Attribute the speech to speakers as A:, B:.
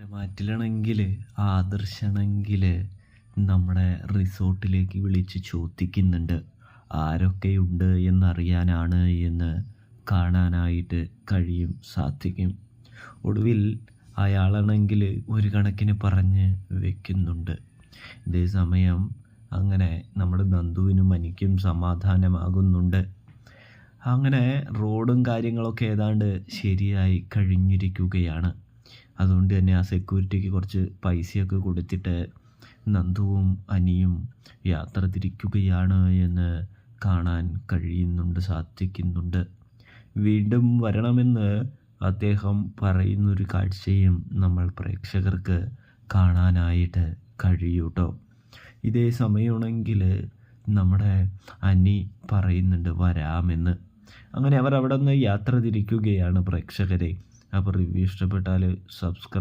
A: മാറ്റിലാണെങ്കിൽ ആദർശാണെങ്കിൽ നമ്മുടെ റിസോർട്ടിലേക്ക് വിളിച്ച് ചോദിക്കുന്നുണ്ട്. ആരൊക്കെയുണ്ട് എന്നറിയാനാണ് എന്ന് കാണാനായിട്ട് സാധിക്കും. ഒടുവിൽ അയാളാണെങ്കിൽ ഒരു കണക്കിന് പറഞ്ഞ് വെക്കുന്നുണ്ട്. ഇതേ സമയം അങ്ങനെ നമ്മുടെ നന്ദുവിനും എനിക്കും സമാധാനമാകുന്നുണ്ട്. അങ്ങനെ റോഡും കാര്യങ്ങളൊക്കെ ഏതാണ്ട് ശരിയായി കഴിഞ്ഞിരിക്കുകയാണ്. അതുകൊണ്ട് തന്നെ ആ സെക്യൂരിറ്റിക്ക് കുറച്ച് പൈസയൊക്കെ കൊടുത്തിട്ട് നന്ദുവും അനിയും യാത്ര തിരിക്കുകയാണ് എന്ന് കാണാൻ സാധിക്കുന്നുണ്ട്. വീണ്ടും വരണമെന്ന് അദ്ദേഹം പറയുന്നൊരു കാഴ്ചയും നമ്മൾ പ്രേക്ഷകർക്ക് കാണാനായിട്ട് കഴിയൂട്ടോ. ഇതേ സമയമാണെങ്കിൽ നമ്മുടെ അനി പറയുന്നുണ്ട് വരാമെന്ന്. അങ്ങനെ അവർ അവിടെ നിന്ന് യാത്ര തിരിക്കുകയാണ് പ്രേക്ഷകരെ. അപ്പോൾ റിവ്യൂ ഇഷ്ടപ്പെട്ടാൽ സബ്സ്ക്രൈബ്